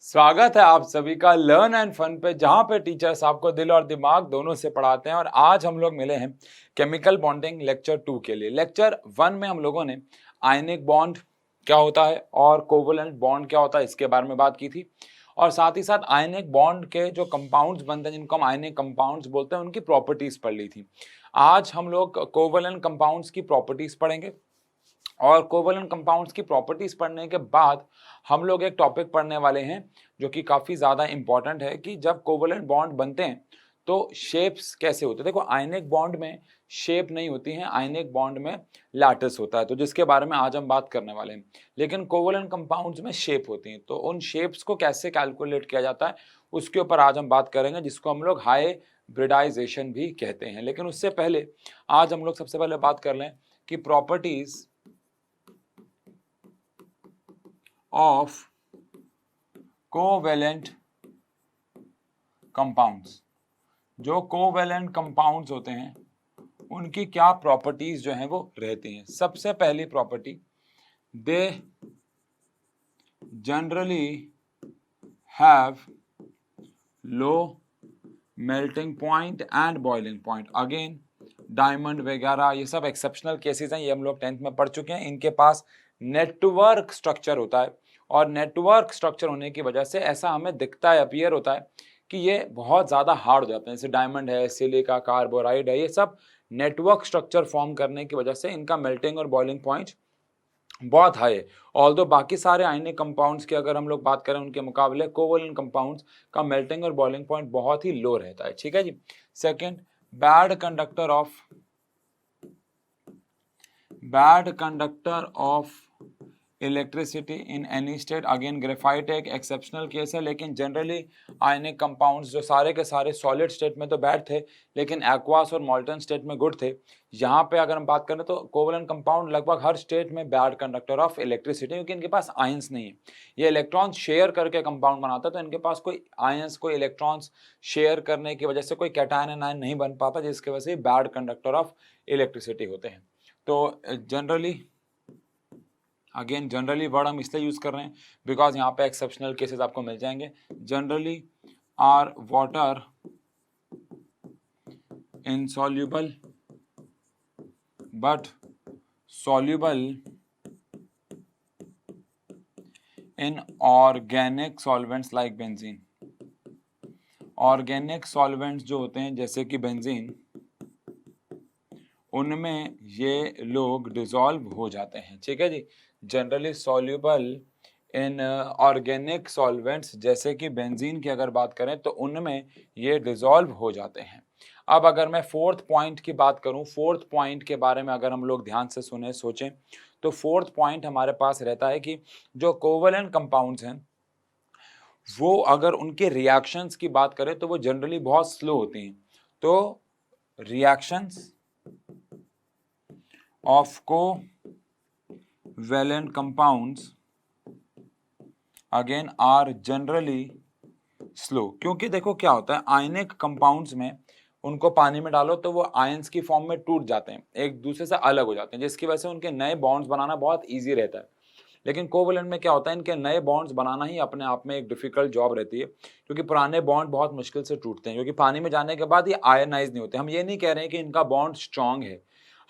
स्वागत है आप सभी का लर्न एंड फन पे, जहां पे टीचर्स आपको दिल और दिमाग दोनों से पढ़ाते हैं। और आज हम लोग मिले हैं केमिकल बॉन्डिंग लेक्चर 2 के लिए। लेक्चर 1 में हम लोगों ने आयनिक बॉन्ड क्या होता है और कोवलेंट बॉन्ड क्या होता है इसके बारे में बात की थी, और साथ ही साथ आयनिक बॉन्ड के जो कंपाउंड्स बनते हैं जिनको हम आयनिक कंपाउंड्स बोलते हैं उनकी प्रॉपर्टीज पढ़ ली थी। आज हम लोग कोवलेंट कंपाउंड्स की प्रॉपर्टीज पढ़ेंगे, और कोवलेंट कंपाउंड्स की प्रॉपर्टीज पढ़ने के बाद हम लोग एक टॉपिक पढ़ने वाले हैं जो कि काफ़ी ज़्यादा इंपॉर्टेंट है कि जब कोवलेंट बॉन्ड बनते हैं तो शेप्स कैसे होते हैं। देखो, आयनिक बॉन्ड में शेप नहीं होती हैं, आयनिक बॉन्ड में लैटिस होता है, तो जिसके बारे में आज हम बात करने वाले हैं। लेकिन कोवलेंट कंपाउंड्स में शेप होती हैं, तो उन शेप्स को कैसे कैलकुलेट किया जाता है उसके ऊपर आज हम बात करेंगे, जिसको हम लोग हाइब्रिडाइजेशन भी कहते हैं। लेकिन उससे पहले आज हम लोग सबसे पहले बात कर लें कि प्रॉपर्टीज of कोवेलेंट कंपाउंड्स। जो कोवेलेंट कंपाउंड्स होते हैं उनकी क्या प्रॉपर्टीज जो हैं वो रहती हैं। सबसे पहली property, they generally have low melting point and boiling point. Again diamond वगैरह ये सब एक्सेप्शनल केसेस हैं, ये हम लोग 10th में पढ़ चुके हैं। इनके पास नेटवर्क स्ट्रक्चर होता है, और नेटवर्क स्ट्रक्चर होने की वजह से ऐसा हमें दिखता है, अपीयर होता है कि ये बहुत ज़्यादा हार्ड हो जाते हैं। जैसे डायमंड है, सिलिका, कार्बोराइड है, ये सब नेटवर्क स्ट्रक्चर फॉर्म करने की वजह से इनका मेल्टिंग और बॉइलिंग पॉइंट बहुत हाई है। ऑल्दो बाकी सारे आयनिक कंपाउंड्स की अगर हम लोग बात करें उनके मुकाबले कोवलेंट कंपाउंड्स का मेल्टिंग और बॉइलिंग पॉइंट बहुत ही लो रहता है। ठीक है जी। Second, bad conductor of electricity in any state. Again graphite एक एक्सेप्शनल केस है, लेकिन जनरली आयनिक कंपाउंड्स जो सारे के सारे सॉलिड स्टेट में तो बैड थे, लेकिन एक्वास और मॉल्टन स्टेट में गुड थे। यहाँ पे अगर हम बात करें तो कोवलेंट कंपाउंड लगभग हर स्टेट में बैड कंडक्टर ऑफ इलेक्ट्रिसिटी, क्योंकि इनके पास आयंस नहीं है। ये इलेक्ट्रॉन्स शेयर करके कंपाउंड बनाता है, तो इनके पास कोई आयंस, कोई इलेक्ट्रॉन्स शेयर करने की वजह से कोई कैटायन एनायन नहीं बन पाता, जिसकी वजह से बैड कंडक्टर ऑफ इलेक्ट्रिसिटी होते हैं। तो जनरली वर्ड हम इसलिए यूज कर रहे हैं बिकॉज यहाँ पे एक्सेप्शनल केसेस आपको मिल जाएंगे। Generally are water insoluble but soluble in organic solvents like benzene. Organic solvents जो होते हैं जैसे कि बेंजीन, उनमें ये लोग डिसॉल्व हो जाते हैं। ठीक है जी। Generally soluble in organic solvents जैसे कि बेंजीन की अगर बात करें तो उनमें ये डिसॉल्व हो जाते हैं। अब अगर मैं फोर्थ पॉइंट की बात करूं, फोर्थ पॉइंट के बारे में अगर हम लोग ध्यान से सुने सोचें तो फोर्थ पॉइंट हमारे पास रहता है कि जो कोवलेंट कंपाउंड्स हैं वो अगर उनके रिएक्शंस की बात करें तो वो जनरली बहुत स्लो होती हैं। तो reactions of covalent compounds again are generally slow। क्योंकि देखो क्या होता है, आयनिक कंपाउंड्स में उनको पानी में डालो तो वो आयंस की फॉर्म में टूट जाते हैं, एक दूसरे से अलग हो जाते हैं, जिसकी वजह से उनके नए बॉन्ड्स बनाना बहुत ईजी रहता है। लेकिन कोवलेंट में क्या होता है, इनके नए बॉन्ड्स बनाना ही अपने आप में एक डिफिकल्ट जॉब रहती है, क्योंकि पुराने बॉन्ड बहुत मुश्किल से टूटते हैं, क्योंकि पानी में जाने के बाद ये आयनाइज नहीं होते। हम ये नहीं कह रहे हैं कि इनका बॉन्ड स्ट्रांग है,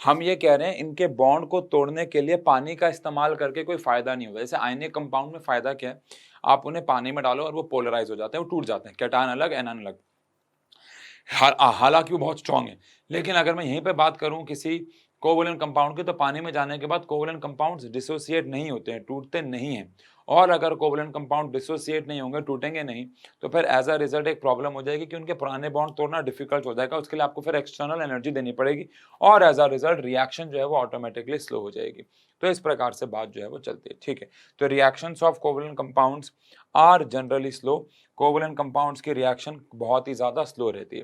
हम ये कह रहे हैं इनके बॉन्ड को तोड़ने के लिए पानी का इस्तेमाल करके कोई फायदा नहीं होगा। जैसे आयनिक कंपाउंड में फायदा क्या है, आप उन्हें पानी में डालो और वो पोलराइज हो जाते हैं, वो टूट जाते हैं, कैटायन अलग एनायन अलग। हालांकि वो बहुत स्ट्रांग है। लेकिन अगर मैं यहीं पे बात करूं किसी कोवलेंट कंपाउंड की, तो पानी में जाने के बाद कोवलेंट कंपाउंड्स डिसोसिएट नहीं होते हैं, टूटते नहीं हैं। और अगर कोवलेंट कंपाउंड डिसोसिएट नहीं होंगे, टूटेंगे नहीं, तो फिर एज अ रिजल्ट एक प्रॉब्लम हो जाएगी कि उनके पुराने बॉन्ड तोड़ना डिफिकल्ट हो जाएगा। उसके लिए आपको फिर एक्सटर्नल एनर्जी देनी पड़ेगी, और एज अ रिजल्ट रिएक्शन जो है वो ऑटोमेटिकली स्लो हो जाएगी। तो इस प्रकार से बात जो है वो चलती है। ठीक है। तो reactions of covalent compounds are generally slow. Covalent compounds की रिएक्शन बहुत ही ज्यादा स्लो रहती है।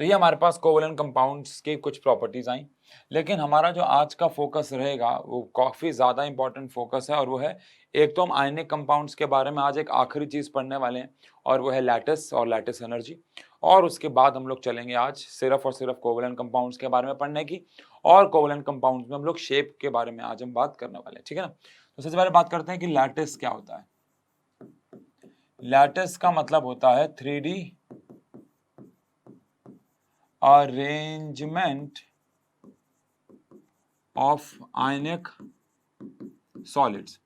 तो ये हमारे पास कोवलेंट कंपाउंड्स की कुछ प्रॉपर्टीज आई। लेकिन हमारा जो आज का फोकस रहेगा वो काफ़ी ज़्यादा इंपॉर्टेंट फोकस है, और वो है, एक तो हम आयनिक कंपाउंड्स के बारे में आज एक आखिरी चीज़ पढ़ने वाले हैं, और वो है लैटिस और लैटिस एनर्जी। और उसके बाद हम लोग चलेंगे आज सिर्फ और सिर्फ कोवलेंट कंपाउंड्स के बारे में पढ़ने की, और कोवलेंट कंपाउंड्स में हम लोग शेप के बारे में आज हम बात करने वाले हैं। ठीक है ना। तो सबसे पहले बात करते हैं कि लैटिस क्या होता है। लैटिस का मतलब होता है 3D arrangement of ionic solids.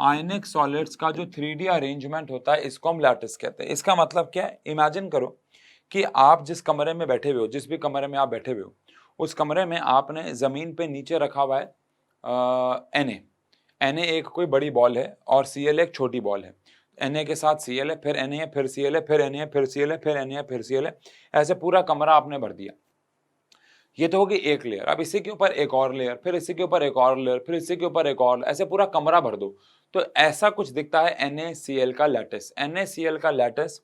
Ionic solids का जो 3D अरेंजमेंट होता है इसको हम लैटिस कहते हैं। इसका मतलब क्या है, इमेजिन करो कि आप जिस कमरे में बैठे हुए हो, जिस भी कमरे में आप बैठे हुए हो, उस कमरे में आपने जमीन पे नीचे रखा हुआ है Na एक कोई बड़ी बॉल है और Cl एक छोटी बॉल है। Na के साथ Cl है, फिर Na है, फिर Cl है, फिर Na है, फिर Cl है, फिर Na है, फिर Cl है, ऐसे पूरा कमरा आपने भर दिया। ये तो होगी एक लेयर। अब इसी के ऊपर एक और लेयर, फिर इसी के ऊपर एक और लेयर, फिर इसी के ऊपर एक और, ऐसे पूरा कमरा भर दो। तो ऐसा कुछ दिखता है NaCl का लैटिस। NaCl का लैटिस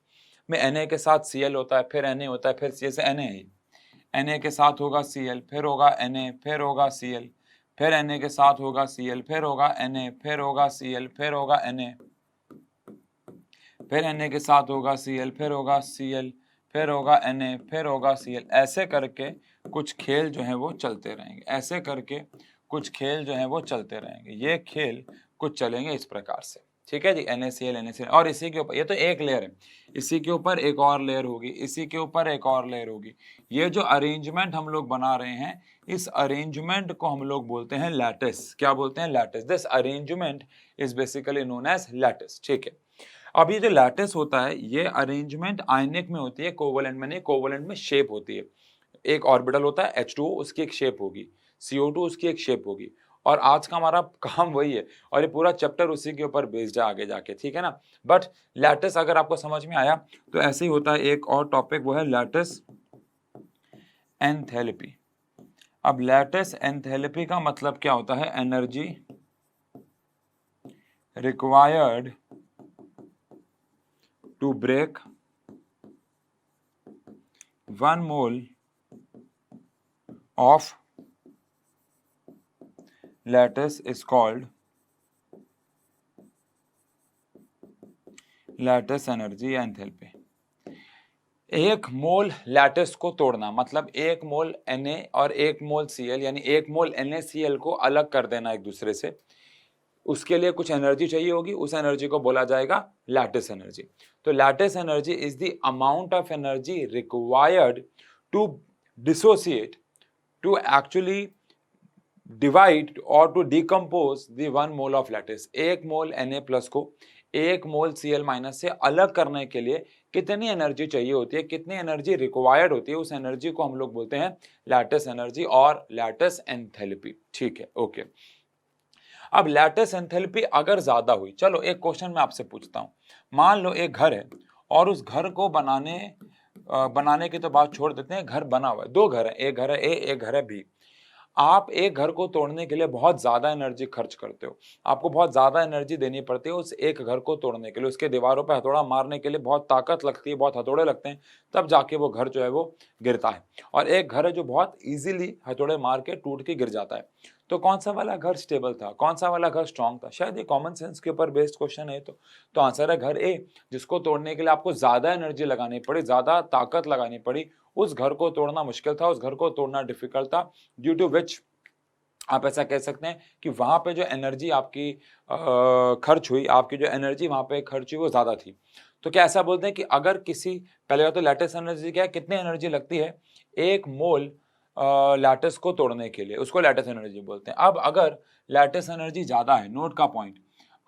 में Na के साथ Cl होता है, फिर Na होता है, फिर Cl से Na है। Na के साथ होगा Cl, फिर होगा Na, फिर होगा Cl, फिर Na के साथ होगा Cl, फिर होगा Na, फिर होगा Cl, फिर होगा Na, फिर Na के साथ होगा Cl, फिर होगा Cl, फिर होगा Na, फिर होगा Cl। ऐसे करके कुछ खेल जो है वो चलते रहेंगे, ऐसे करके कुछ खेल जो है वो चलते रहेंगे। ये खेल कुछ चलेंगे इस प्रकार से, ठीक है जी। NaCl NaCl, और इसी के ऊपर, ये तो एक लेयर है, इसी के ऊपर एक और लेयर होगी, इसी के ऊपर एक और लेयर होगी। ये जो अरेंजमेंट हम लोग बना रहे हैं, इस अरेंजमेंट को हम लोग बोलते हैं लैटिस। क्या बोलते हैं? Lattice. This arrangement is basically known as lattice, ठीक है। अब ये जो लैटिस होता है, ये अरेंजमेंट आयनिक में होती है, कोवलेंट में नहीं। कोवलेंट में शेप होती है, एक ऑर्बिटल होता है H2O, उसकी एक शेप होगी, CO2 उसकी एक शेप होगी। और आज का हमारा काम वही है, और ये पूरा चैप्टर उसी के ऊपर बेस्ड है आगे जाके, ठीक है ना। बट लैटिस अगर आपको समझ में आया तो ऐसे ही होता है। एक और टॉपिक वो है लैटिस एंथैल्पी। अब लैटिस एंथैल्पी का मतलब क्या होता है? Energy required to break 1 mole of lattice is called lattice energy enthalpy। एक मोल लैटिस को तोड़ना मतलब एक मोल Na और एक मोल Cl, यानी एक मोल NaCl को अलग कर देना एक दूसरे से। उसके लिए कुछ एनर्जी चाहिए होगी, उस एनर्जी को बोला जाएगा लैटिस एनर्जी। तो lattice energy is the amount of energy required to dissociate, to actually divide और to decompose the 1 mole of lattice. एक मोल Na प्लस को एक मोल Cl माइनस से अलग करने के लिए कितनी एनर्जी चाहिए होती है, कितनी एनर्जी रिक्वायर्ड होती है, उस एनर्जी को हम लोग बोलते हैं लैटिस एनर्जी और लैटिस एंथैल्पी, ठीक है, ओके। अब लैटिस एंथैल्पी अगर ज्यादा हुई, चलो एक क्वेश्चन मैं आपसे पूछता हूं। मान लो एक घर है और उस घर को बनाने की तो बात छोड़ देते हैं, घर बना हुआ है, 2 घर है, एक घर है A, एक घर है B। आप एक घर को तोड़ने के लिए बहुत ज्यादा एनर्जी खर्च करते हो, आपको बहुत ज्यादा एनर्जी देनी पड़ती है उस एक घर को तोड़ने के लिए, उसके दीवारों पर हथौड़ा मारने के लिए बहुत ताकत लगती है, बहुत हथौड़े लगते हैं, तब जाके वो घर जो है वो गिरता है। और एक घर है जो बहुत इजीली हथौड़े मार के टूट के गिर जाता है। तो कौन सा वाला घर स्टेबल था, कौन सा वाला घर स्ट्रांग था? शायद ये कॉमन सेंस के ऊपर बेस्ड क्वेश्चन है। तो आंसर है घर A, जिसको तोड़ने के लिए आपको ज्यादा एनर्जी लगानी पड़ी, ज्यादा ताकत लगानी पड़ी। उस घर को तोड़ना मुश्किल था, उस घर को तोड़ना डिफिकल्ट था, ड्यू टू विच आप ऐसा कह सकते हैं कि वहां पे जो एनर्जी आपकी खर्च हुई, आपकी जो एनर्जी वहां पे खर्च हुई वो ज्यादा थी। तो क्या ऐसा बोलते हैं कि अगर किसी, पहले बात तो लैटिस एनर्जी क्या है, कितनी एनर्जी लगती है एक मोल लैटिस को तोड़ने के लिए, उसको लैटिस एनर्जी बोलते हैं। अब अगर लैटिस एनर्जी ज्यादा है, नोट का पॉइंट,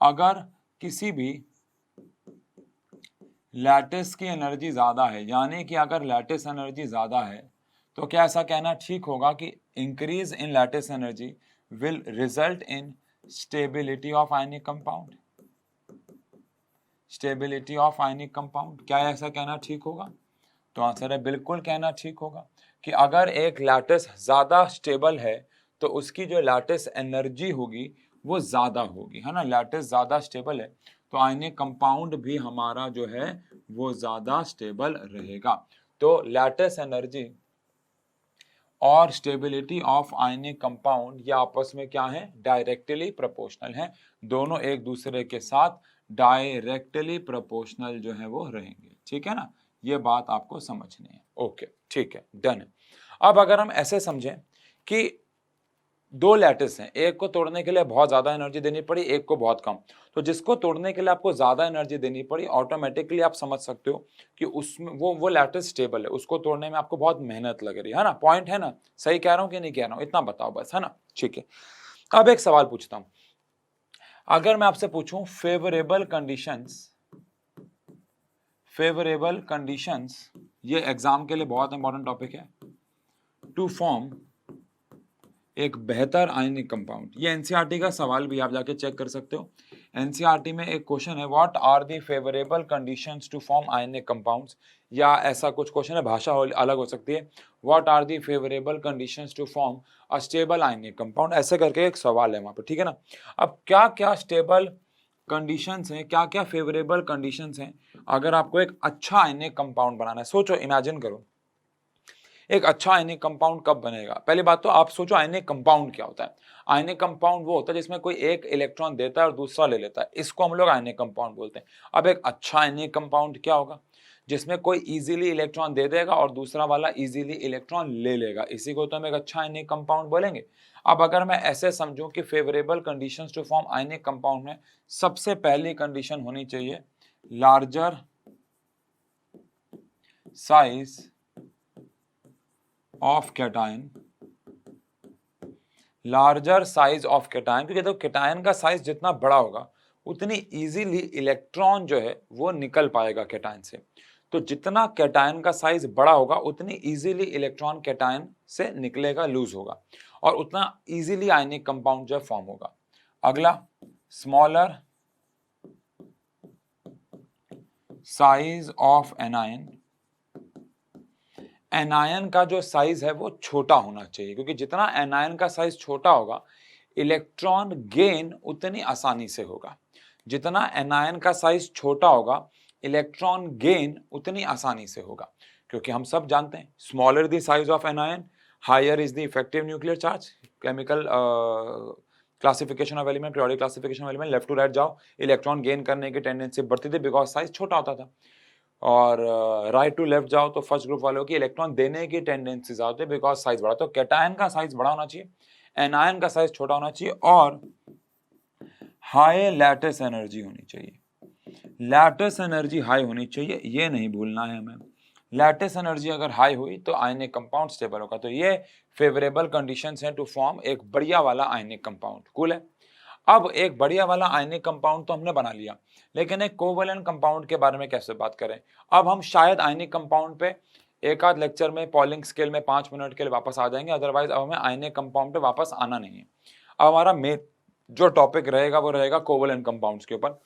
अगर किसी भी लैटिस की एनर्जी ज्यादा है, यानी कि अगर लैटिस एनर्जी ज्यादा है, तो क्या ऐसा कहना ठीक होगा कि increase in lattice energy will result in stability of ionic compound? Stability of ionic compound, क्या ऐसा कहना ठीक होगा? तो आंसर है बिल्कुल कहना ठीक होगा कि अगर एक लैटिस ज्यादा स्टेबल है तो उसकी जो लैटिस एनर्जी होगी वो ज्यादा होगी, है ना। लैटिस ज्यादा स्टेबल है तो आयनिक कंपाउंड भी हमारा जो है वो ज्यादा स्टेबल रहेगा। तो लैटिस एनर्जी और स्टेबिलिटी ऑफ आयनिक कंपाउंड ये आपस में क्या है? डायरेक्टली प्रोपोर्शनल है, दोनों एक दूसरे के साथ डायरेक्टली प्रोपोर्शनल जो है वो रहेंगे, ठीक है ना। ये बात आपको समझनी है, ओके, ठीक है, डन है। अब अगर हम ऐसे समझें कि दो लैटिस हैं, एक को तोड़ने के लिए बहुत ज्यादा एनर्जी देनी पड़ी, एक को बहुत कम। तो जिसको तोड़ने के लिए आपको ज्यादा एनर्जी देनी पड़ी, ऑटोमेटिकली आप समझ सकते हो कि उसमें वो लैटिस स्टेबल है, उसको तोड़ने में आपको बहुत मेहनत लग रही है ना। पॉइंट है ना, सही कह रहा हूं कि नहीं कह रहा हूं, इतना बताओ बस, है ना। ठीक है, अब एक सवाल पूछता हूं, अगर मैं आपसे पूछूं फेवरेबल कंडीशंस, ये एग्जाम के लिए बहुत इंपॉर्टेंट टॉपिक है, टू फॉर्म एक बेहतर आयनिक कंपाउंड। ये एनसीईआरटी का सवाल भी आप जाके चेक कर सकते हो। एनसीईआरटी में एक क्वेश्चन है, what are the favourable conditions to form ionic compounds, या ऐसा कुछ क्वेश्चन है, भाषा अलग हो सकती है, what are the favourable conditions to form a stable ionic compound, ऐसे करके एक सवाल है वहां पर, ठीक है ना। अब क्या क्या स्टेबल कंडीशंस हैं, क्या क्या फेवरेबल कंडीशंस हैं अगर आपको एक अच्छा आयनिक कंपाउंड बनाना है। सोचो, इमेजिन करो, एक अच्छा आयनिक कंपाउंड कब बनेगा। पहली बात तो आप सोचो आयनिक कंपाउंड क्या होता है। आयनिक कंपाउंड वो होता है जिसमें कोई एक इलेक्ट्रॉन देता है और दूसरा ले लेता है, इसको हम लोग आयनिक कंपाउंड बोलते हैं। अब एक अच्छा आयनिक कंपाउंड क्या होगा, जिसमें कोई इजीली इलेक्ट्रॉन दे देगा और दूसरा वाला इजीली इलेक्ट्रॉन ले लेगा, इसी को तो हम एक अच्छा आयनिक कंपाउंड बोलेंगे। अब अगर मैं ऐसे समझूं कि favourable conditions to form ionic compound में सबसे पहली कंडीशन होनी चाहिए larger size of cation, larger size of cation, क्योंकि देखो कैटायन का साइज जितना बड़ा होगा उतनी इजीली इलेक्ट्रॉन जो है वो निकल पाएगा कैटायन से। तो जितना कैटायन का साइज बड़ा होगा उतनी इजीली इलेक्ट्रॉन कैटायन से निकलेगा, लूज होगा, और उतना इजीली आयनिक कंपाउंड जो फॉर्म होगा। अगला, smaller size of anion, anion का जो साइज है वो छोटा होना चाहिए, क्योंकि जितना एनायन का साइज छोटा होगा इलेक्ट्रॉन गेन उतनी आसानी से होगा। जितना एनायन का साइज छोटा होगा इलेक्ट्रॉन गेन उतनी आसानी से होगा, क्योंकि हम सब जानते हैं smaller the size of anion higher is the effective nuclear charge. Chemical classification of element, periodic classification of element, left to right जाओ, इलेक्ट्रॉन गेन करने की टेंडेंसी बढ़ती थी बिकॉज साइज छोटा होता था, और राइट टू लेफ्ट जाओ तो फर्स्ट ग्रुप वालों की इलेक्ट्रॉन देने की टेंडेंसी ज्यादा होती है बिकॉज साइज बड़ा। तो कैटायन का साइज बड़ा होना चाहिए, एनायन का साइज छोटा होना चाहिए, और हाई लैटिस एनर्जी होनी चाहिए। लैटिस एनर्जी हाई होनी चाहिए, ये नहीं भूलना है हमें। लैटिस एनर्जी अगर हाई हुई तो आयनिक कंपाउंड स्टेबल होगा। तो ये फेवरेबल कंडीशंस हैं टू फॉर्म एक बढ़िया वाला आयनिक कंपाउंड। कूल है। अब एक बढ़िया वाला आयनिक कंपाउंड तो हमने बना लिया, लेकिन एक कोवैलेंट कंपाउंड के बारे में कैसे बात करें। अब हम शायद आयनिक कंपाउंड पे एक आध लेक्चर में पॉलिंग स्केल में 5 मिनट के लिए वापस आ जाएंगे, अदरवाइज अब हमें आयनिक कंपाउंड पे वापस आना नहीं है। अब हमारा मेन जो टॉपिक रहेगा वो रहेगा कोवैलेंट कंपाउंड्स के ऊपर।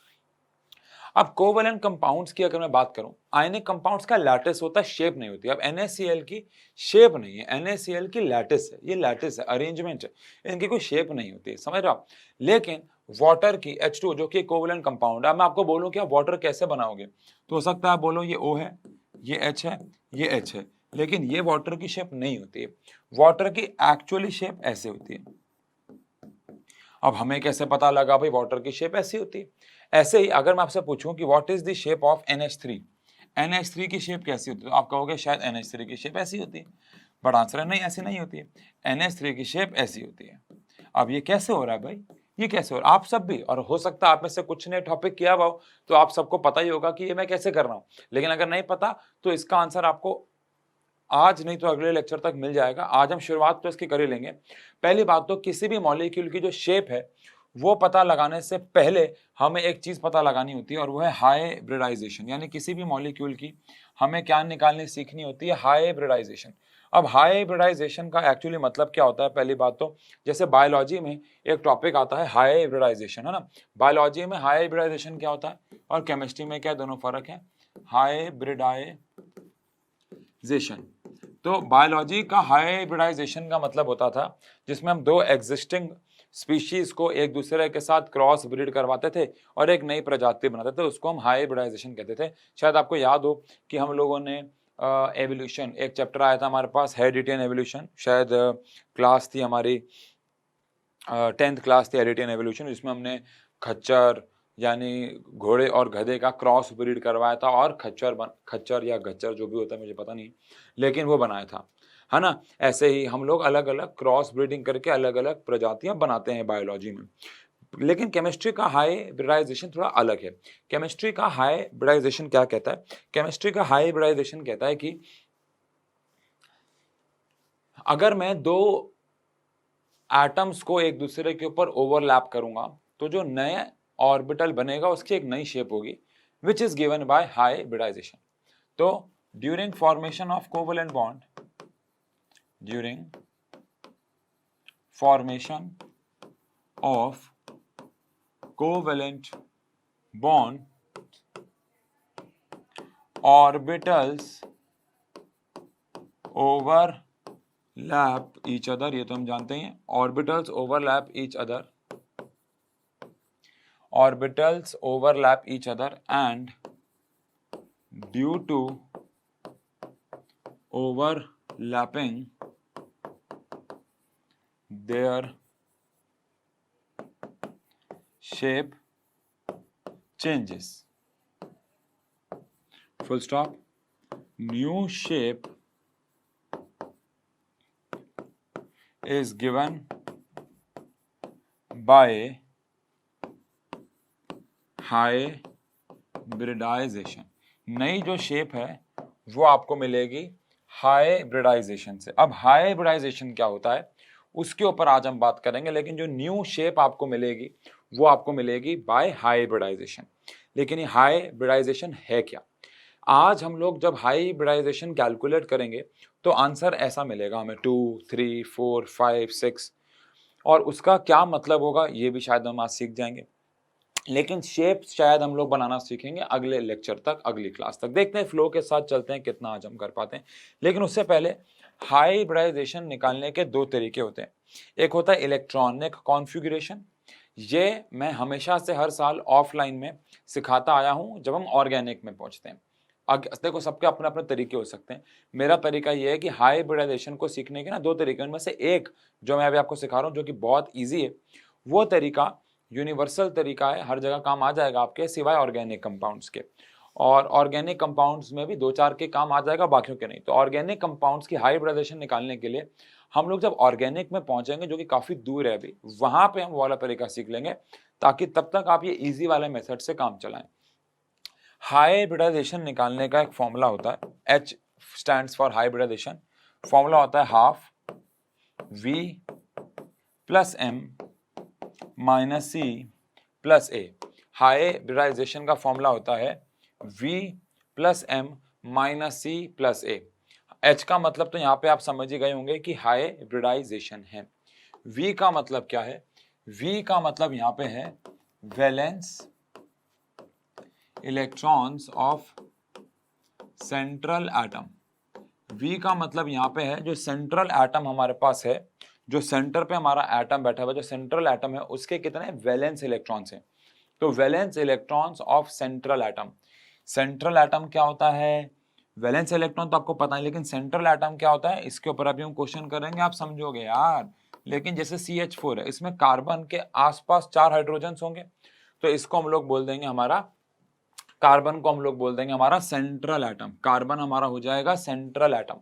अब कोवैलेंट कंपाउंड्स की अगर मैं बात करूं, आयनिक कंपाउंड्स का लैटिस होता है, शेप नहीं होती। अब NaCl की शेप नहीं है, NaCl की लैटिस है, ये लैटिस है, अरेंजमेंट है, इनकी कोई शेप नहीं होती है, समझ रहे हो आप। लेकिन वाटर की H2 जो कि कोवैलेंट कंपाउंड है, मैं आपको बोलूं कि आप वाटर कैसे बनाओगे, तो हो सकता है आप बोलो ये O है, ये H है, ये H है, लेकिन ये वाटर की शेप नहीं होती है। वाटर की एक्चुअली शेप ऐसे होती है। अब हमें कैसे पता लगा भाई वाटर की शेप ऐसी होती है। ऐसे ही अगर मैं आपसे पूछूं कि what is the shape of NH3, NH3 की शेप कैसी होती है, तो आप कहोगे शायद NH3 की शेप ऐसी होती है, बट आंसर है नहीं, ऐसी नहीं होती है। NH3 की शेप ऐसी होती है। अब ये कैसे हो रहा है भाई, ये कैसे हो रहा है, आप सब भी, और हो सकता है आप में से कुछ ने टॉपिक किया हुआ हो तो आप सबको पता ही होगा कि ये मैं कैसे कर रहा हूं, लेकिन अगर नहीं पता तो इसका आंसर आपको आज नहीं तो अगले लेक्चर तक मिल जाएगा। आज हम शुरुआत तो इसकी कर ही लेंगे। पहली बात तो किसी भी मॉलिक्यूल की जो शेप है वो पता लगाने से पहले हमें एक चीज पता लगानी होती है, और वो है हाइब्रिडाइजेशन। यानी किसी भी मॉलिक्यूल की हमें क्या निकालनी सीखनी होती है, हाइब्रिडाइजेशन। अब हाइब्रिडाइजेशन का एक्चुअली मतलब क्या होता है, पहली बात तो जैसे बायोलॉजी में एक टॉपिक आता है हाइब्रिडाइजेशन, है ना। बायोलॉजी में हाइब्रिडाइजेशन क्या होता है और केमिस्ट्री में क्या दोनों फर्क है, हाइब्रिडाइजेशन। तो बायोलॉजी का हाइब्रिडाइजेशन का मतलब होता था जिसमें हम दो एग्जिस्टिंग स्पीशीज को एक दूसरे के साथ क्रॉस ब्रीड करवाते थे और एक नई प्रजाति बनाते थे, उसको हम हाइब्रिडाइजेशन कहते थे। शायद आपको याद हो कि हम लोगों ने एवोल्यूशन, एक चैप्टर आया था हमारे पास हेरेडिटी एवोल्यूशन, शायद क्लास थी हमारी 10th क्लास थी हेरेडिटी एवोल्यूशन, जिसमें हमने खच्चर यानी घोड़े और गधे का क्रॉस ब्रीड करवाया था और खच्चर या गच्चर जो भी होता है मुझे पता नहीं, लेकिन वो बनाया था। है ना। ऐसे ही हम लोग अलग अलग क्रॉस ब्रीडिंग करके अलग अलग प्रजातियां बनाते हैं बायोलॉजी में। लेकिन केमिस्ट्री का हाइब्रिडाइजेशन थोड़ा अलग है। केमिस्ट्री का हाइब्रिडाइजेशन क्या कहता है? केमिस्ट्री का हाइब्रिडाइजेशन कहता है कि अगर मैं दो एटम्स को एक दूसरे के ऊपर ओवरलैप करूंगा तो जो नए ऑर्बिटल बनेगा उसकी एक नई शेप होगी, which is given by hybridisation. तो during formation of covalent bond, during formation of covalent bond, orbitals overlap each other, ये तो हम जानते हैं, orbitals overlap each other, orbitals overlap each other and due to overlapping their shape changes. Full stop. New shape is given by hybridization. नई जो shape है वो आपको मिलेगी हाइब्रिडाइजेशन से। अब हाइब्रिडाइजेशन क्या होता है उसके ऊपर आज हम बात करेंगे, लेकिन जो न्यू शेप आपको मिलेगी वो आपको मिलेगी बाय हाइब्रिडाइजेशन। लेकिन ये हाइब्रिडाइजेशन है क्या? आज हम लोग जब हाइब्रिडाइजेशन कैलकुलेट करेंगे तो आंसर ऐसा मिलेगा हमें 2, 3, 4, 5, 6, और उसका क्या मतलब होगा ये भी शायद हम आज सीख जाएंगे। लेकिन शेप शायद हम लोग बनाना सीखेंगे अगले लेक्चर तक, अगली क्लास तक। देखते हैं फ्लो के साथ चलते हैं कितना आज हम कर पाते हैं। लेकिन उससे पहले हाइब्रिडाइजेशन निकालने के दो तरीके होते हैं। एक होता है इलेक्ट्रॉनिक कॉन्फ़िगरेशन, ये मैं हमेशा से हर साल ऑफलाइन में सिखाता आया हूं जब हम ऑर्गेनिक में पहुंचते हैं। देखो सबके अपने अपने तरीके हो सकते हैं। मेरा तरीका ये है कि हाइब्रिडाइजेशन को सीखने के ना दो तरीके, उनमें से एक जो मैं अभी आपको सिखा रहा हूँ जो कि बहुत ईजी है, वो तरीका यूनिवर्सल तरीका है, हर जगह काम आ जाएगा आपके सिवाय ऑर्गेनिक कंपाउंड्स के। और ऑर्गेनिक कंपाउंड्स में भी दो चार के काम आ जाएगा, बाकियों के नहीं। तो ऑर्गेनिक कंपाउंड्स की हाइब्रिडाइजेशन निकालने के लिए हम लोग जब ऑर्गेनिक में पहुंचेंगे जो कि काफी दूर है अभी, वहां पे हम वाला तरीका सीख लेंगे ताकि तब तक आप ये इजी वाले मेथड से काम चलाएं। हाइब्रिडाइजेशन निकालने का एक फॉर्मूला होता है, H stands for hybridization. Formula होता है half V plus M minus C plus A। Hybridization का फॉर्मूला होता है V plus M minus C plus A। H का मतलब तो यहाँ पे आप समझ ही गए होंगे कि हाइब्रिडाइजेशन है। V का मतलब क्या है? V का मतलब यहाँ पे है valence electrons of central atom. V का मतलब यहाँ पे है जो सेंट्रल एटम हमारे पास है, जो सेंटर पे हमारा एटम बैठा हुआ, जो सेंट्रल एटम है उसके कितने वैलेंस इलेक्ट्रॉन्स हैं। तो valence electrons of central atom. Central atom क्या होता है? वैलेंस इलेक्ट्रॉन तो आपको पता है, लेकिन सेंट्रल एटम क्या होता है इसके ऊपर अभी हम क्वेश्चन करेंगे, आप समझोगे यार। लेकिन जैसे CH4 है, इसमें कार्बन के आसपास 4 हाइड्रोजन होंगे, तो इसको हम लोग बोल देंगे हमारा, कार्बन को हम लोग बोल देंगे हमारा सेंट्रल एटम। कार्बन हमारा हो जाएगा सेंट्रल एटम।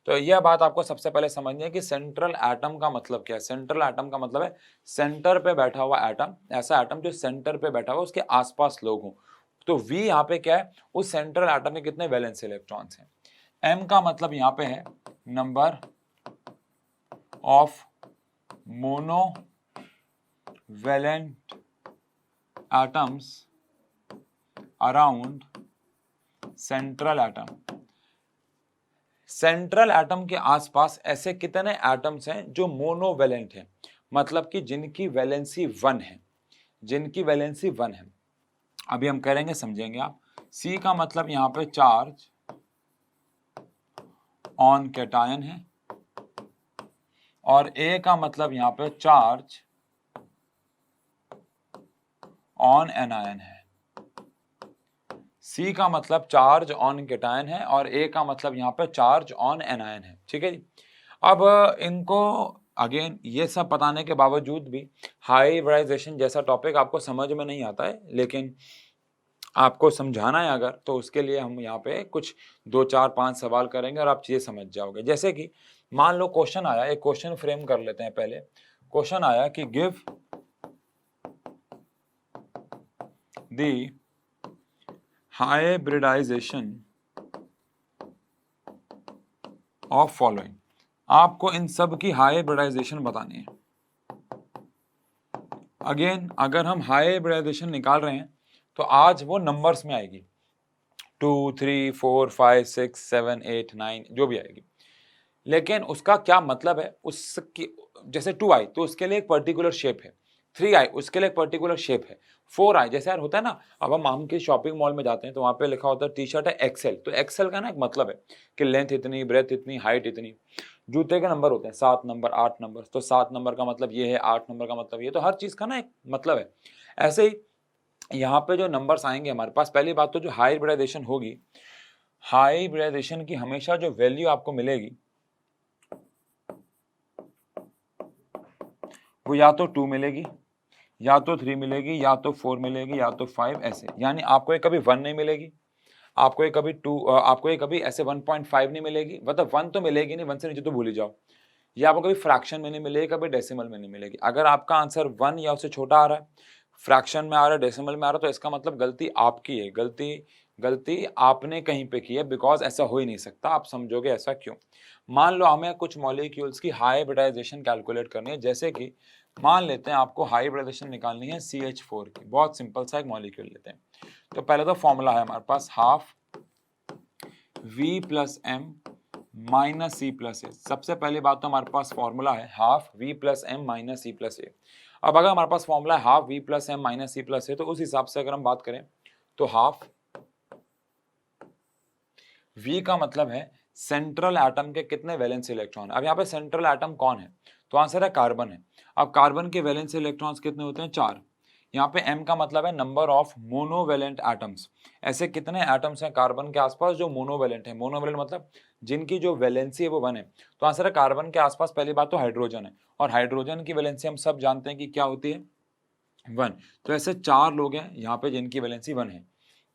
तो यह बात आपको सबसे पहले समझनी है कि सेंट्रल एटम का मतलब क्या है। सेंट्रल एटम का मतलब है सेंटर पे बैठा हुआ एटम, ऐसा एटम जो सेंटर पे बैठा हुआ उसके आसपास लोग हों। तो V यहाँ पे क्या है? उस सेंट्रल एटम में कितने वैलेंस इलेक्ट्रॉन्स हैं। M का मतलब यहाँ पे है number of monovalent atoms around central atom. Central atom के आसपास ऐसे कितने एटम्स हैं जो मोनोवैलेंट हैं, मतलब कि जिनकी वैलेंसी 1 है, जिनकी वैलेंसी 1 है। अभी हम करेंगे, समझेंगे आप। C का मतलब यहां पे चार्ज ऑन कैटायन है, और A का मतलब यहां पे चार्ज ऑन एनायन है। C का मतलब चार्ज ऑन कैटायन है और A का मतलब यहाँ पे चार्ज ऑन एनायन है। ठीक है जी। अब इनको अगेन ये सब बताने के बावजूद भी हाइब्रिडाइजेशन जैसा टॉपिक आपको समझ में नहीं आता है, लेकिन आपको समझाना है अगर, तो उसके लिए हम यहाँ पे कुछ 2 4 5 सवाल करेंगे और आप चीजें समझ जाओगे। जैसे कि मान लो क्वेश्चन आया, एक क्वेश्चन फ्रेम कर लेते हैं पहले। क्वेश्चन आया कि give the hybridization of following. आपको इन सब की हाइब्रिडाइजेशन बतानी है। अगेन अगर हम हाइब्रिडाइजेशन निकाल रहे हैं तो आज वो नंबर्स में आएगी, 2 3 4 5 6 7 8 9 जो भी आएगी। लेकिन उसका क्या मतलब है, उसकी जैसे 2 आई तो उसके लिए एक पर्टिकुलर शेप है, 3 आई उसके लिए एक पर्टिकुलर शेप है, 4 आई जैसे यार होता है ना, अब हम के शॉपिंग मॉल में जाते हैं तो वहां पे लिखा होता है टी शर्ट है एक्सेल, तो एक्सेल का ना एक मतलब है कि लेंथ इतनी, ब्रेथ इतनी, हाइट इतनी। जूते के नंबर होते हैं 7 नंबर 8 नंबर, तो 7 नंबर का मतलब ये है, 8 नंबर का मतलब ये, तो हर चीज का ना एक मतलब है। ऐसे ही यहाँ पे जो नंबर्स आएंगे हमारे पास, पहली बात तो जो हाइब्रिडाइजेशन होगी, हाइब्रिडाइजेशन की हमेशा जो वैल्यू आपको मिलेगी वो या तो 2 मिलेगी, या तो 3 मिलेगी, या तो 4 मिलेगी, या तो 5, ऐसे। यानी आपको ये कभी 1 नहीं मिलेगी, आपको ये कभी 2, आपको ये कभी ऐसे 1.5 नहीं मिलेगी, मतलब 1 तो मिलेगी नहीं, 1 से नीचे तो भूल ही जाओ। ये आपको कभी फ्रैक्शन में नहीं मिलेगी, कभी डेसिमल में नहीं मिलेगी। अगर आपका आंसर 1 या उससे छोटा आ रहा है, फ्रैक्शन में आ रहा है, डेसिमल में आ रहा है, तो इसका मतलब गलती आपकी है, गलती आपने कहीं पे की है, बिकॉज ऐसा हो ही नहीं सकता। आप समझोगे ऐसा क्यों। मान लो हमें कुछ मॉलिक्यूल्स की हाइब्रिडाइजेशन कैलकुलेट करनी है, जैसे कि मान लेते हैं आपको हाइब्रिडाइजेशन निकालनी है CH4 की। बहुत सिंपल सा एक मॉलिक्यूल लेते हैं। तो पहले तो फॉर्मूला है हमारे पास half V plus M minus C plus A. सबसे पहली बात तो हमारे पास फॉर्मूला है half V plus M minus C plus A. अब अगर हमारे पास फॉर्मूला है half V plus M minus C plus A, तो उस हिसाब से अगर हम बात करें तो हाफ V का मतलब है सेंट्रल एटम के कितने वैलेंस इलेक्ट्रॉन। अब यहाँ पे सेंट्रल एटम कौन है, तो आंसर है कार्बन है। अब कार्बन के वैलेंस इलेक्ट्रॉन्स कितने होते हैं, 4। यहाँ पे M का मतलब है नंबर ऑफ मोनोवेलेंट एटम्स। ऐसे कितने एटम्स हैं कार्बन के आसपास जो मोनोवेलेंट है। मोनोवेलेंट मतलब जिनकी जो वैलेंसी है वो 1 है। तो आंसर है कार्बन के आसपास पहली बात तो हाइड्रोजन है, और हाइड्रोजन की वैलेंसी हम सब जानते हैं कि क्या होती है, 1। तो ऐसे 4 लोग हैं यहाँ पे जिनकी वैलेंसी 1 है।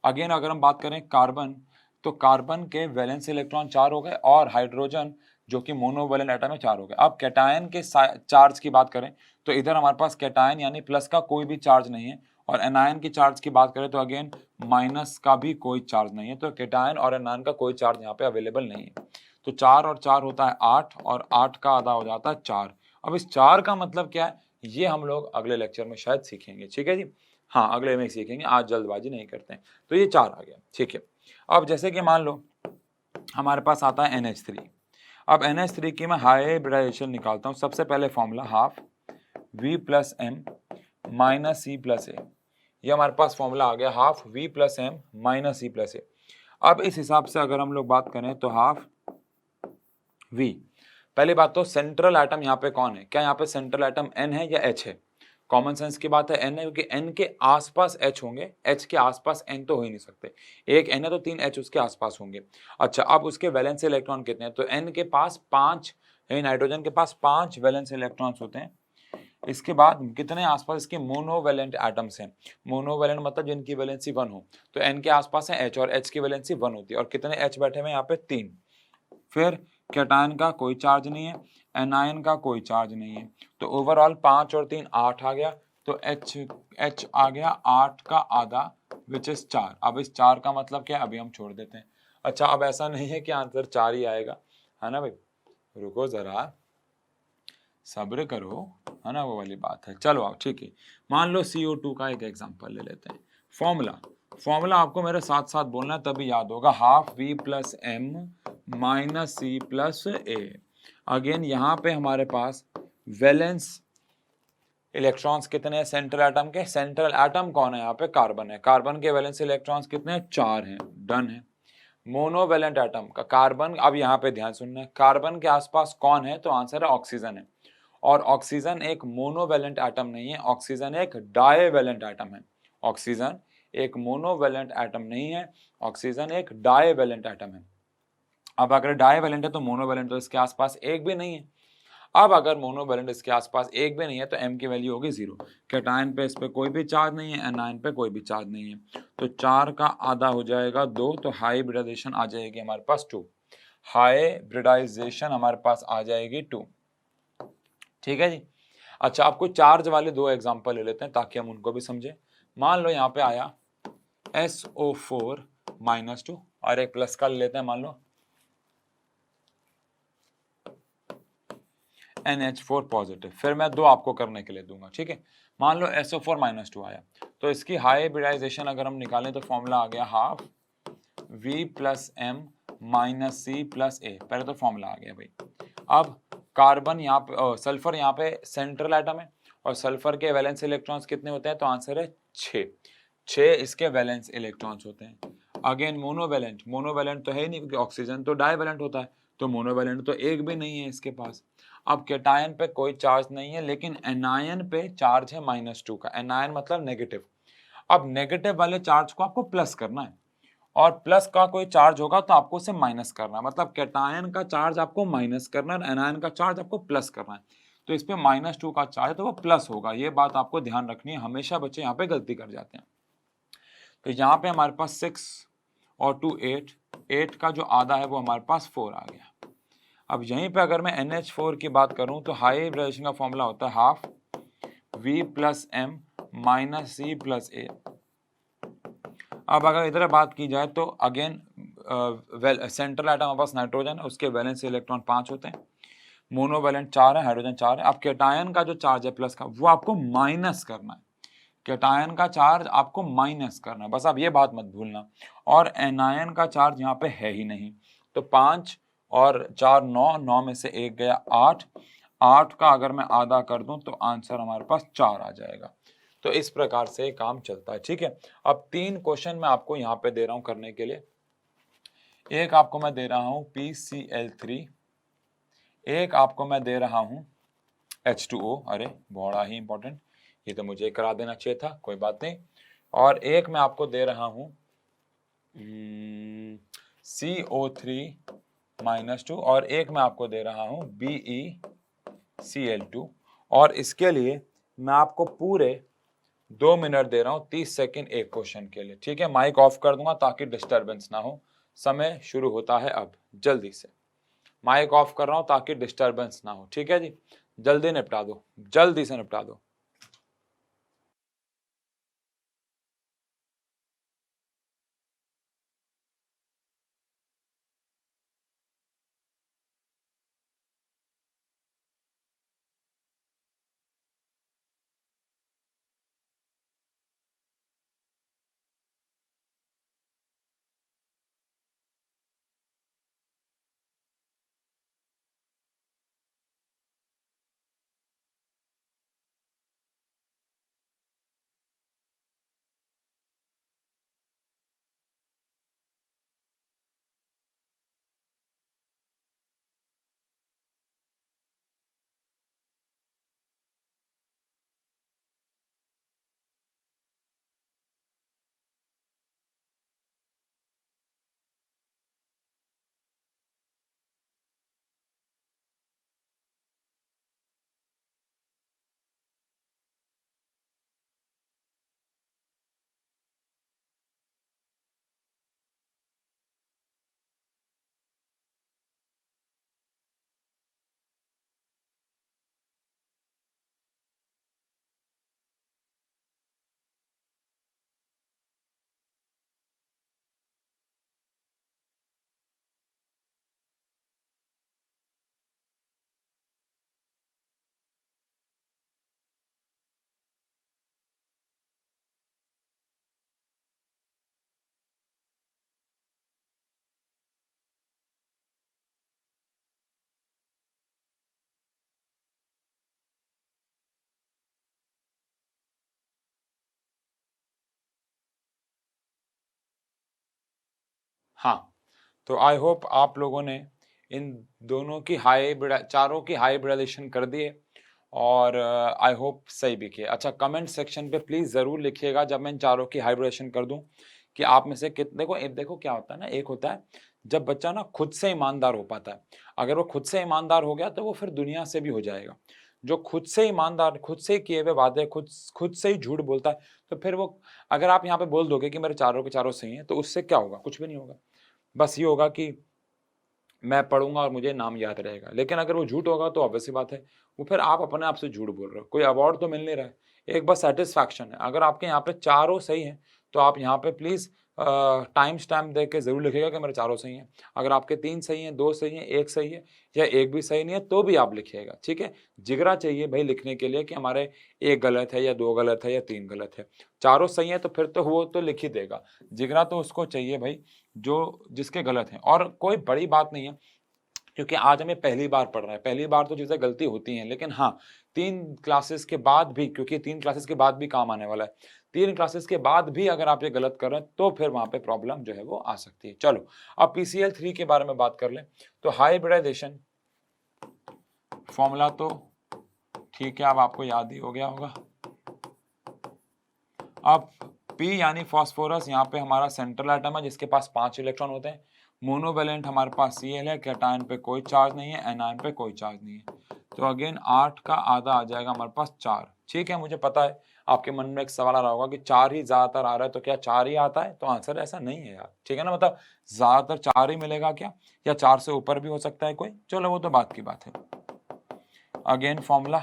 अगेन अगर हम बात करें कार्बन, तो कार्बन के वैलेंस इलेक्ट्रॉन 4 हो गए, और हाइड्रोजन जो कि मोनोवेलेंट एटम है 4 हो गए। अब कैटायन के चार्ज की बात करें तो इधर हमारे पास कैटायन यानी प्लस का कोई भी चार्ज नहीं है, और एनायन की चार्ज की बात करें तो अगेन माइनस का भी कोई चार्ज नहीं है। तो कैटायन और एनायन का कोई चार्ज यहाँ पे अवेलेबल नहीं है। तो 4 और 4 होता है 8, और 8 का आधा हो जाता है 4। अब इस 4 का मतलब क्या है, ये हम लोग अगले लेक्चर में शायद सीखेंगे, ठीक है जी। हाँ अगले में सीखेंगे, आज जल्दबाजी नहीं करते हैं। तो ये 4 आ गया, ठीक है। अब जैसे कि मान लो हमारे पास आता है NH3। अब NH3 की मैं हाइब्रिडाइजेशन निकालता हूँ। सबसे पहले formula half V plus M minus C plus A. ये हमारे पास फॉर्मूला आ गया half V plus M minus C plus A. अब इस हिसाब से अगर हम लोग बात करें तो हाफ V, पहली बात तो सेंट्रल एटम यहाँ पे कौन है, क्या यहाँ पे सेंट्रल एटम N है या H है। कॉमन सेंस की बात है N है, क्योंकि N के आसपास H होंगे, H के आसपास N तो हो ही नहीं सकते। एक N है तो 3 H उसके आसपास होंगे। अच्छा अब उसके वैलेंस इलेक्ट्रॉन कितने हैं, तो N के पास 5 है, नाइट्रोजन के पास 5 वैलेंस इलेक्ट्रॉन्स होते हैं। इसके बाद कितने आसपास इसके मोनोवेलेंट एटम्स हैं। मोनोवेलेंट मतलब जिनकी वैलेंसी 1 हो, तो N के आसपास है H, और H की वैलेंसी 1 होती है, और कितने H बैठे हुए यहाँ पे 3। फिर कैटायन का कोई चार्ज नहीं है, एनायन का कोई चार्ज नहीं है, तो ओवरऑल 5 और 3 8 आ गया। तो H आ गया 8 का आधा विच इज 4। अब इस 4 का मतलब क्या है, अभी हम छोड़ देते हैं। अच्छा अब ऐसा नहीं है कि आंसर 4 ही आएगा, है ना भाई, रुको जरा सब्र करो, है ना, वो वाली बात है। चलो आओ ठीक है, मान लो CO2 का एक एग्जांपल ले लेते हैं। फॉर्मूला आपको मेरे साथ साथ बोलना है तभी याद होगा, half V plus M minus C plus A. Again यहाँ पे हमारे पास वैलेंस इलेक्ट्रॉन्स कितने हैं सेंट्रल एटम के, सेंट्रल एटम कौन है यहाँ पे, कार्बन है। कार्बन के वैलेंस इलेक्ट्रॉन्स कितने हैं, 4 हैं, डन है। मोनोवेलेंट एटम का कार्बन, अब यहाँ पे ध्यान सुनना है, कार्बन के आसपास कौन है, तो आंसर है ऑक्सीजन है। और ऑक्सीजन एक मोनोवेलेंट एटम नहीं है, ऑक्सीजन एक डाइवेलेंट एटम है। ऑक्सीजन एक मोनोवेलेंट एटम नहीं है, ऑक्सीजन एक डाइवेलेंट एटम है। अब अगर डाइवेलेंट है तो मोनोवेलेंट तो इसके आसपास एक भी नहीं है। अब अगर मोनोवैलेंट इसके आसपास एक भी नहीं है तो m की वैल्यू होगी 0। कैटायन पे इस पे कोई भी चार्ज नहीं है, एनायन पे कोई भी चार्ज नहीं है, तो 4 का आधा हो जाएगा 2, तो हाइब्रिडाइजेशन आ जाएगी हमारे पास 2। हाइब्रिडाइजेशन हमारे पास आ जाएगी 2। ठीक है जी। अच्छा, आपको चार्ज वाले 2 एग्जांपल ले लेते हैं ताकि हम उनको भी समझें। मान लो यहाँ पे आया SO4 -2 और एक प्लस का ले लेते हैं, मान लो NH4 पॉजिटिव। फिर मैं 2 आपको करने के लिए दूंगा, ठीक है। मान लो SO4 -2 आया, तो इसकी हाइब्रिडाइजेशन अगर हम निकालें तो फॉर्मूला आ गया half V + M - C + A। पहले तो फॉर्मूला आ गया भाई। अब कार्बन यहाँ पे, सल्फर यहाँ पे सेंट्रल एटम है और सल्फर के वैलेंस इलेक्ट्रॉन्स कितने होते हैं, तो आंसर है 6। 6 इसके वैलेंस इलेक्ट्रॉन्स होते हैं। अगेन मोनोवैलेंट, मोनोवैलेंट तो है ही नहीं क्योंकि ऑक्सीजन तो डाइवैलेंट होता है, तो मोनोवैलेंट तो एक भी नहीं है इसके पास। अब कैटायन पे कोई चार्ज नहीं है, लेकिन एनायन पे चार्ज है -2 का। एनायन मतलब नेगेटिव। अब नेगेटिव वाले चार्ज को आपको प्लस करना है और प्लस का कोई चार्ज होगा तो आपको उसे माइनस करना है। मतलब कैटायन का चार्ज आपको माइनस करना है, एनायन का चार्ज आपको प्लस करना है। तो इस पे -2 का चार्ज है तो वो प्लस होगा। ये बात आपको ध्यान रखनी है, हमेशा बच्चे यहाँ पे गलती कर जाते हैं। तो यहाँ पे हमारे पास 6 और 2 8, 8 का जो आधा है वो हमारे पास 4 आ गया। अब यहीं पे अगर मैं NH4 की बात करूं तो हाइब्रिडाइजेशन का फॉर्मूला होता है half V + M - C + A। अब अगर इधर बात की जाए तो अगेन सेंट्रल एटम हमारे पास नाइट्रोजन है, उसके वैलेंस इलेक्ट्रॉन 5 होते हैं, मोनोवैलेंट 4 है, हाइड्रोजन 4 है। अब कैटायन का जो चार्ज है प्लस का वो आपको माइनस करना है, कैटायन का चार्ज आपको माइनस करना है, बस आप ये बात मत भूलना। और एनायन का चार्ज यहाँ पे है ही नहीं, तो 5 और 4 9, 9 में से 1 गया 8, 8 का अगर मैं आधा कर दूं तो आंसर हमारे पास 4 आ जाएगा। तो इस प्रकार से काम चलता है, ठीक है। अब 3 क्वेश्चन मैं आपको यहाँ पे दे रहा हूँ करने के लिए। एक आपको मैं दे रहा हूँ PCl3, एक आपको मैं दे रहा हूँ H2O, अरे बड़ा ही इंपॉर्टेंट, ये तो मुझे करा देना चाहिए था, कोई बात नहीं। और एक मैं आपको दे रहा हूँ CO3 -2 और एक मैं आपको दे रहा हूँ BeCl2। और इसके लिए मैं आपको पूरे 2 मिनट दे रहा हूँ, 30 सेकंड एक क्वेश्चन के लिए, ठीक है। माइक ऑफ कर दूंगा ताकि डिस्टरबेंस ना हो। समय शुरू होता है अब, जल्दी से माइक ऑफ कर रहा हूँ ताकि डिस्टरबेंस ना हो, ठीक है जी। जल्दी निपटा दो, जल्दी से निपटा दो। हाँ, तो आई होप आप लोगों ने इन दोनों की चारों की हाइब्रिडाइजेशन कर दिए और आई होप सही भी किए। अच्छा, कमेंट सेक्शन पे प्लीज़ ज़रूर लिखिएगा जब मैं इन चारों की हाइब्रिडाइजेशन कर दूं कि आप में से कितने को, देखो क्या होता है ना, एक होता है जब बच्चा ना खुद से ईमानदार हो पाता है, अगर वो खुद से ईमानदार हो गया तो वो फिर दुनिया से भी हो जाएगा। जो खुद से ईमानदार, खुद से किए हुए वादे, खुद से ही झूठ बोलता है, तो फिर वो, अगर आप यहाँ पे बोल दोगे कि मेरे चारों के चारों सही हैं, तो उससे क्या होगा? कुछ भी नहीं होगा। बस ये होगा कि मैं पढ़ूंगा और मुझे नाम याद रहेगा। लेकिन अगर वो झूठ होगा तो ऑब्वियस सी बात है, वो फिर आप अपने आप से झूठ बोल रहे हो, कोई अवार्ड तो मिल नहीं रहा है, एक बस सेटिस्फैक्शन है। अगर आपके यहाँ पे चारों सही हैं तो आप यहाँ पे प्लीज टाइम स्टैम्प दे के जरूर लिखिएगा कि मेरे चारों सही हैं। अगर आपके 3 सही हैं, 2 सही हैं, 1 सही है या एक भी सही नहीं है तो भी आप लिखिएगा, ठीक है। जिगरा चाहिए भाई लिखने के लिए कि हमारे 1 गलत है या 2 गलत है या 3 गलत है। चारों सही है तो फिर तो वो तो लिख ही देगा। जिगरा तो उसको चाहिए भाई जो जिसके गलत हैं। और कोई बड़ी बात नहीं है, क्योंकि आज हमें पहली बार पढ़ रहा है, पहली बार तो चीज़ें गलती होती हैं, लेकिन हाँ 3 क्लासेस के बाद भी, क्योंकि 3 क्लासेस के बाद भी काम आने वाला है, 3 क्लासेस के बाद भी अगर आप ये गलत कर रहे हैं तो फिर वहाँ पे प्रॉब्लम जो है वो आ सकती है। चलो अब PCL 3 के बारे में बात कर लें। तो हाइब्रिडाइजेशन फॉर्मूला तो ठीक है, अब आपको याद ही हो गया होगा। अब P यानी फास्फोरस, यहाँ पे हमारा सेंट्रल एटम है जिसके पास 5 इलेक्ट्रॉन होते हैं। मोनोवेलेंट हमारे पास Cl है, कैटायन पे कोई चार्ज नहीं है, एनायन पे कोई चार्ज नहीं है। तो अगेन 8 का आधा आ जाएगा हमारे पास 4। ठीक है, मुझे पता है आपके मन में एक सवाल आ रहा होगा कि 4 ही ज्यादातर आ रहा है, तो क्या 4 ही आता है? तो आंसर ऐसा नहीं है यार, ठीक है ना, मतलब ज्यादातर 4 ही मिलेगा क्या, या 4 से ऊपर भी हो सकता है कोई, चलो वो तो बात की बात है। अगेन फॉर्मूला,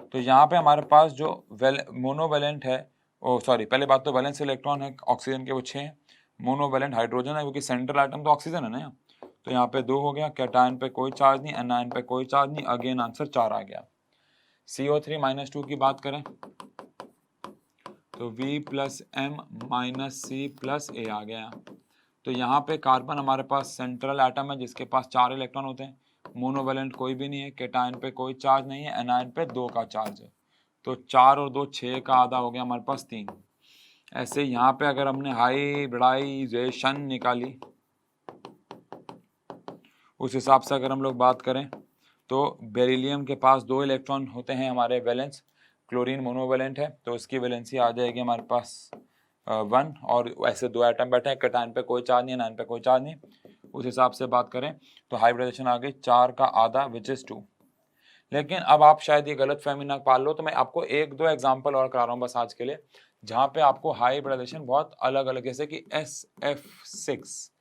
तो यहाँ पे हमारे पास जो मोनोवेलेंट है, ओ सॉरी, पहले बात तो वैलेंस इलेक्ट्रॉन है ऑक्सीजन के वो 6 हैं, मोनोवेलेंट हाइड्रोजन है क्योंकि सेंट्रल एटम तो ऑक्सीजन है ना यहाँ, तो यहाँ पे 2 हो गया। कैटायन पे कोई चार्ज नहीं, एनायन पे कोई चार्ज नहीं, अगेन आंसर 4 आ गया। CO3 -2 की बात करें तो V + M - C + A आ गया। तो यहाँ पे कार्बन हमारे पास सेंट्रल एटम है जिसके पास 4 इलेक्ट्रॉन होते हैं, मोनोवेलेंट कोई भी नहीं है, कैटायन पे कोई चार्ज नहीं है, एनायन पे 2 का चार्ज है। तो 4 और 2 6 का आधा हो गया हमारे पास 3। ऐसे यहाँ पे अगर हमने हाइब्रिडाइजेशन निकाली, उस हिसाब से अगर हम लोग बात करें तो बेरिलियम के पास 2 इलेक्ट्रॉन होते हैं हमारे वैलेंस, क्लोरीन मोनोवेलेंट है तो उसकी वैलेंसी आ जाएगी हमारे पास 1, और ऐसे 2 एटम बैठे हैं, कैटायन पे कोई चार्ज नहीं, एनायन पे कोई चार्ज नहीं। उस हिसाब से बात करें तो हाइब्रिडाइजेशन आ गई 4 का आधा विच इज 2। लेकिन अब आप शायद ये गलत फहमी ना पाल लो, तो मैं आपको 1-2 एग्जाम्पल और करा रहा हूँ बस आज के लिए, जहाँ पे आपको हाइब्रिडाइजेशन बहुत अलग अलग, जैसे कि SF6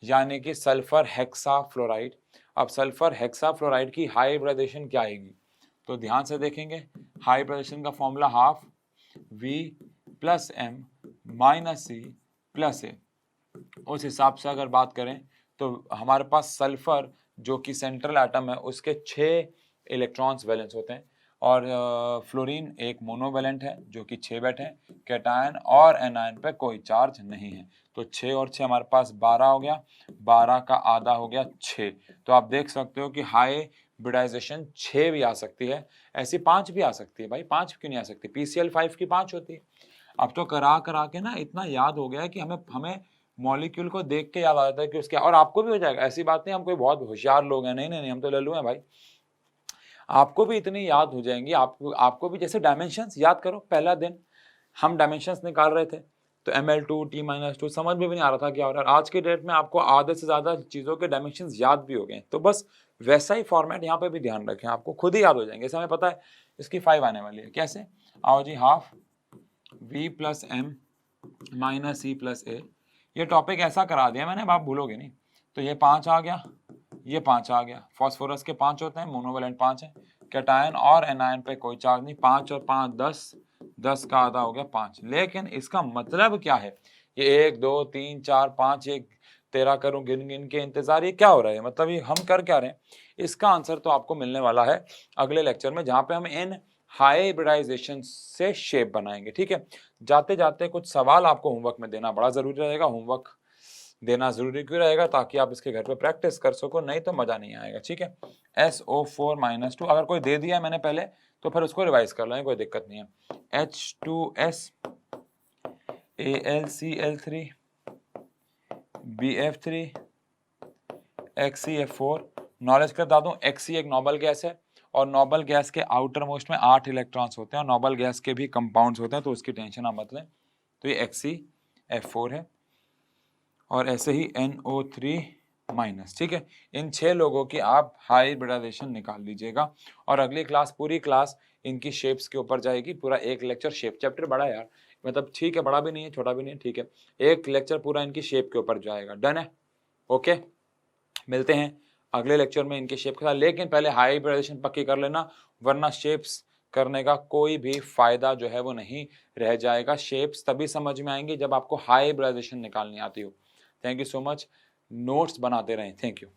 यानी कि सल्फर हेक्साफ्लोराइड। अब सल्फर हेक्साफ्लोराइड की हाइब्रिडाइजेशन क्या आएगी, तो ध्यान से देखेंगे। हाइब्रिडाइजेशन का formula half V + M - C + A। उस हिसाब से अगर बात करें तो हमारे पास सल्फर जो कि सेंट्रल एटम है उसके 6 इलेक्ट्रॉन्स वैलेंस होते हैं, और फ्लोरीन एक मोनोवेलेंट है जो कि 6 बैठे हैं, कैटायन और एनायन पे कोई चार्ज नहीं है। तो 6 और 6 हमारे पास 12 हो गया, 12 का आधा हो गया 6। तो आप देख सकते हो कि हाइब्रिडाइजेशन 6 भी आ सकती है, ऐसी 5 भी आ सकती है। भाई 5 क्यों नहीं आ सकती? PCL 5 की 5 होती है। अब तो करा करा के ना इतना याद हो गया है कि हमें हमें मॉलिक्यूल को देख के याद आ जाता है कि उसके, और आपको भी हो जाएगा, ऐसी बात नहीं हम कोई बहुत होशियार लोग हैं, नहीं नहीं नहीं, हम तो लल्लू हैं भाई। आपको भी इतनी याद हो जाएंगी, आपको भी, जैसे डायमेंशंस याद करो, पहला दिन हम डायमेंशंस निकाल रहे थे तो ml2 T-2 समझ में भी नहीं आ रहा था क्या हो रहा है। आज के डेट में आपको आधे से ज्यादा चीजों के डायमेंशंस याद भी हो गए। तो बस वैसा ही फॉर्मेट यहाँ पे भी ध्यान रखें, आपको खुद ही याद हो जाएंगे। हमें पता है इसकी 5 आने वाली है, कैसे? आओ जी, half V + M - C + A। ये टॉपिक ऐसा करा दिया मैंने, अब आप भूलोगे नहीं। तो ये 5 आ गया, ये 5 आ गया। फॉस्फोरस के 5 होते हैं, मोनोवेलेंट 5 है, कैटायन और एनायन पे कोई चार्ज नहीं। 5 और 5 10, 10 का आधा हो गया 5। लेकिन इसका मतलब क्या है? ये 1 2 3 4 5, ये 13 करूं गिन गिन के इंतजार, ये क्या हो रहा है? मतलब ये हम कर क्या रहे हैं? इसका आंसर तो आपको मिलने वाला है अगले लेक्चर में, जहां पे हम इन हाइब्रिडाइजेशन से शेप बनाएंगे। ठीक है, जाते जाते कुछ सवाल आपको होमवर्क में देना बड़ा जरूरी रहेगा। होमवर्क देना जरूरी क्यों रहेगा? ताकि आप इसके घर पे प्रैक्टिस कर सको, नहीं तो मजा नहीं आएगा। ठीक है, SO4 - 2 अगर कोई दे दिया मैंने पहले तो फिर उसको रिवाइज कर लें, कोई दिक्कत नहीं है। H2S AlCl3 BF3 XeF4। Knowledge कर बता दूं, Xe एक नोबल गैस है और नोबल गैस के आउटर मोस्ट में 8 इलेक्ट्रॉन्स होते हैं और नोबल गैस के भी कंपाउंड्स होते हैं, तो उसकी टेंशन आप मत लें। तो ये HCF4 है और ऐसे ही NO3 माइनस। ठीक है, इन 6 लोगों की आप हाइब्रिडाइजेशन निकाल लीजिएगा और अगली क्लास पूरी क्लास इनकी शेप्स के ऊपर जाएगी। पूरा एक लेक्चर शेप, चैप्टर बड़ा है यार, मतलब ठीक है, बड़ा भी नहीं है छोटा भी नहीं है, ठीक है, एक लेक्चर पूरा इनकी शेप के ऊपर जाएगा। डन है, ओके। मिलते हैं अगले लेक्चर में इनके शेप के साथ, लेकिन पहले हाइब्रिडाइजेशन पक्की कर लेना, वरना शेप्स करने का कोई भी फायदा जो है वो नहीं रह जाएगा। शेप्स तभी समझ में आएंगी जब आपको हाइब्रिडाइजेशन निकालनी आती हो। Thank you so much, notes बनाते रहें, थैंक यू।